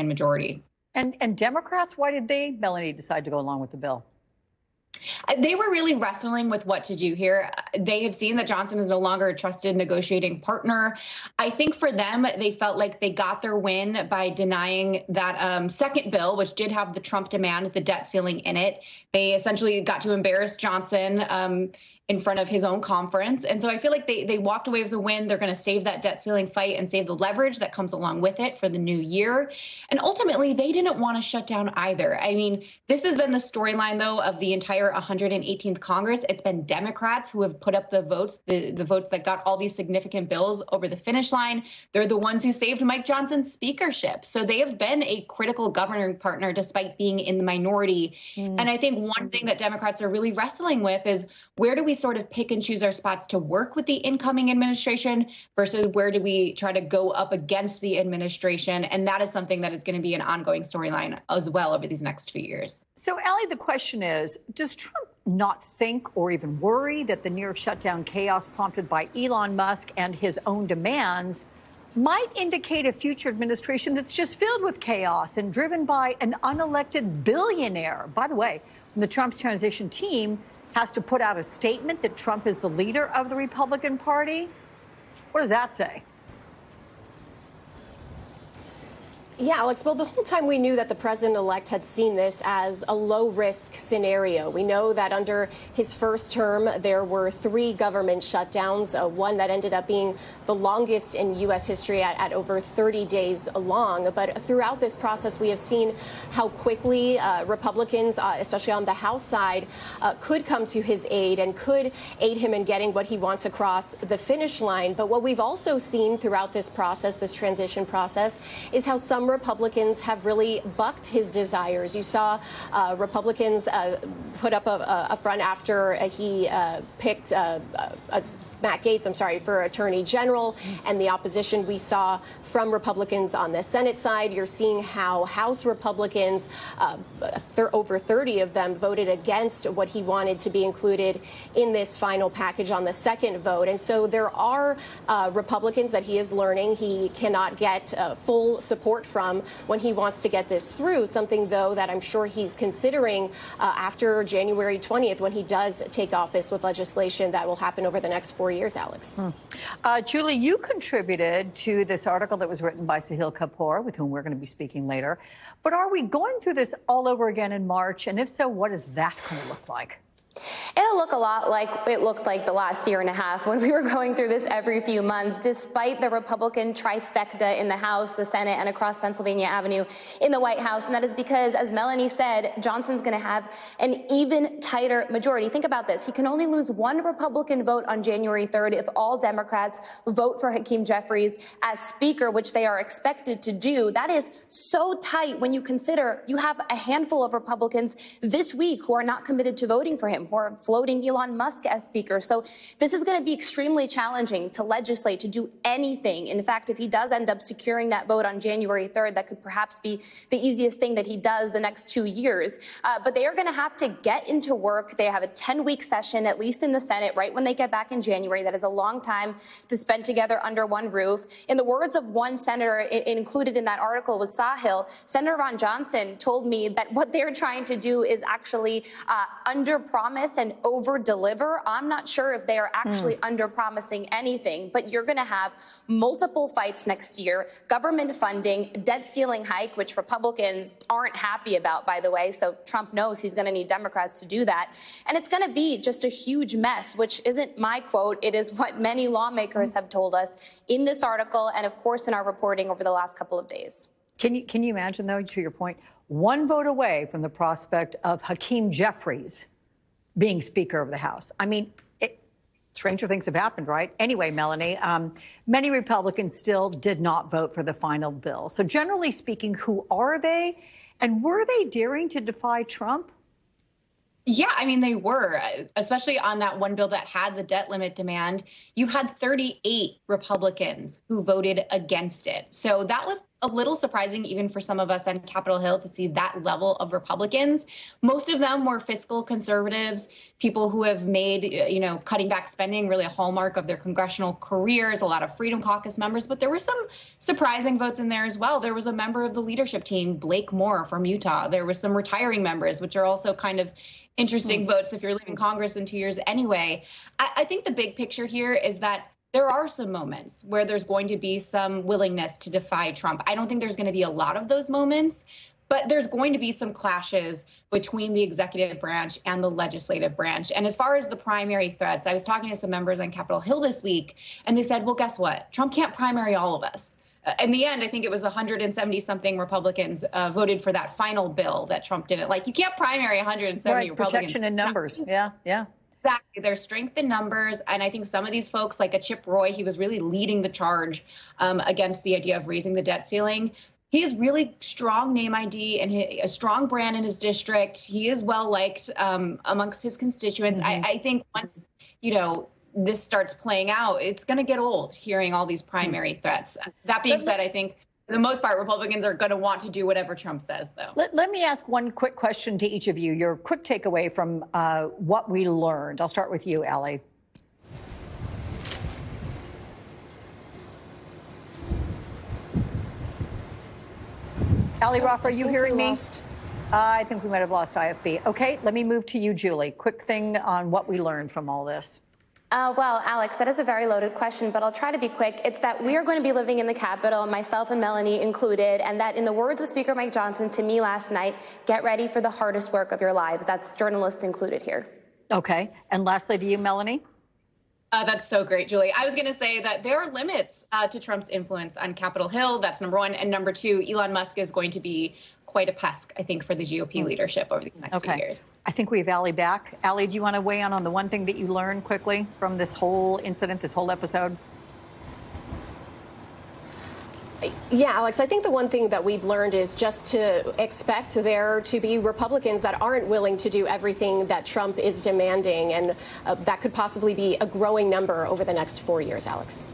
Republican majority. And Democrats, why did they, Melanie, decide to go along with the bill? They were really wrestling with what to do here. They have seen that Johnson is no longer a trusted negotiating partner. I think for them, they felt like they got their win by denying that second bill, which did have the Trump demand, the debt ceiling in it. They essentially got to embarrass Johnson in front of his own conference. And so I feel like they walked away with a win. They're going to save that debt ceiling fight and save the leverage that comes along with it for the new year. And ultimately, they didn't want to shut down either. I mean, this has been the storyline, though, of the entire 118th Congress. It's been Democrats who have put up the votes, the votes that got all these significant bills over the finish line. They're the ones who saved Mike Johnson's speakership. So they have been a critical governing partner despite being in the minority. And I think one thing that Democrats are really wrestling with is, where do we sort of pick and choose our spots to work with the incoming administration versus where do we try to go up against the administration? And that is something that is going to be an ongoing storyline as well over these next few years. So, Allie, the question is, does Trump not think or even worry that the near shutdown chaos prompted by Elon Musk and his own demands might indicate a future administration that's just filled with chaos and driven by an unelected billionaire? By the way, when the Trump's transition team has to put out a statement that Trump is the leader of the Republican Party, what does that say? Yeah, Alex, well, the whole time we knew that the president-elect had seen this as a low-risk scenario. We know that under his first term, there were 3 government shutdowns, one that ended up being the longest in U.S. history at over 30 days long. But throughout this process, we have seen how quickly Republicans, especially on the House side, could come to his aid and could aid him in getting what he wants across the finish line. But what we've also seen throughout this process, this transition process, is how some Republicans have really bucked his desires. You saw Republicans put up a front after he picked Matt Gaetz, for Attorney General, and the opposition we saw from Republicans on the Senate side. You're seeing how House Republicans, over 30 of them, voted against what he wanted to be included in this final package on the second vote. And so there are Republicans that he is learning he cannot get full support from when he wants to get this through, something, though, that I'm sure he's considering after January 20th, when he does take office, with legislation that will happen over the next 4 years, Alex. Julie, you contributed to this article that was written by Sahil Kapoor, with whom we're going to be speaking later. But are we going through this all over again in March? And if so, what is that going to look like? It'll look a lot like it looked like the last year and a half when we were going through this every few months, despite the Republican trifecta in the House, the Senate, and across Pennsylvania Avenue in the White House. And that is because, as Melanie said, Johnson's going to have an even tighter majority. Think about this. He can only lose 1 Republican vote on January 3rd if all Democrats vote for Hakeem Jeffries as Speaker, which they are expected to do. That is so tight when you consider you have a handful of Republicans this week who are not committed to voting for him, who are floating Elon Musk as Speaker. So this is going to be extremely challenging to legislate, to do anything. In fact, if he does end up securing that vote on January 3rd, that could perhaps be the easiest thing that he does the next 2 years. But they are going to have to get into work. They have a 10-week session, at least in the Senate, right when they get back in January. That is a long time to spend together under one roof. In the words of one senator included in that article with Sahil, Senator Ron Johnson told me that what they're trying to do is actually under-promise and over-deliver. I'm not sure if they are actually under-promising anything, but you're going to have multiple fights next year, government funding, debt ceiling hike, which Republicans aren't happy about, by the way, so Trump knows he's going to need Democrats to do that. And it's going to be just a huge mess, which isn't my quote. It is what many lawmakers have told us in this article and, of course, in our reporting over the last couple of days. Can you imagine, though, to your point, 1 vote away from the prospect of Hakeem Jeffries being Speaker of the House? I mean, stranger things have happened, right? Anyway, Melanie, many Republicans still did not vote for the final bill. So generally speaking, who are they? And were they daring to defy Trump? Yeah, I mean, they were, especially on that one bill that had the debt limit demand. You had 38 Republicans who voted against it. So that was a little surprising even for some of us on Capitol Hill to see that level of Republicans. Most of them were fiscal conservatives, people who have made, cutting back spending really a hallmark of their congressional careers, a lot of Freedom Caucus members, but there were some surprising votes in there as well. There was a member of the leadership team, Blake Moore from Utah. There were some retiring members, which are also kind of interesting votes if you're leaving Congress in 2 years anyway. I think the big picture here is that there are some moments where there's going to be some willingness to defy Trump. I don't think there's going to be a lot of those moments, but there's going to be some clashes between the executive branch and the legislative branch. And as far as the primary threats, I was talking to some members on Capitol Hill this week, and they said, well, guess what? Trump can't primary all of us. In the end, I think it was 170-something Republicans voted for that final bill that Trump didn't like. You can't primary 170 Republicans. Protection in numbers. Yeah. Exactly. There's strength in numbers. And I think some of these folks, like a Chip Roy, he was really leading the charge against the idea of raising the debt ceiling. He has really strong name ID and a strong brand in his district. He is well liked amongst his constituents. I think once, this starts playing out, it's going to get old hearing all these primary threats. That being said, I think for the most part, Republicans are going to want to do whatever Trump says, though. Let me ask one quick question to each of you. Your quick takeaway from what we learned. I'll start with you, Allie. Allie Ruff, are you hearing me? I think we might have lost IFB. Okay, let me move to you, Julie. Quick thing on what we learned from all this. Well, Alex, that is a very loaded question, but I'll try to be quick. It's that we are going to be living in the Capitol, myself and Melanie included, and that in the words of Speaker Mike Johnson to me last night, get ready for the hardest work of your lives. That's journalists included here. Okay. And lastly to you, Melanie. That's so great, Julie. I was going to say that there are limits to Trump's influence on Capitol Hill. That's number one. And number two, Elon Musk is going to be quite a pest, I think, for the GOP leadership over these next few years. I think we have Allie back. Allie, do you want to weigh in on the one thing that you learned quickly from this whole incident, this whole episode? Yeah, Alex, I think the one thing that we've learned is just to expect there to be Republicans that aren't willing to do everything that Trump is demanding. And that could possibly be a growing number over the next 4 years, Alex.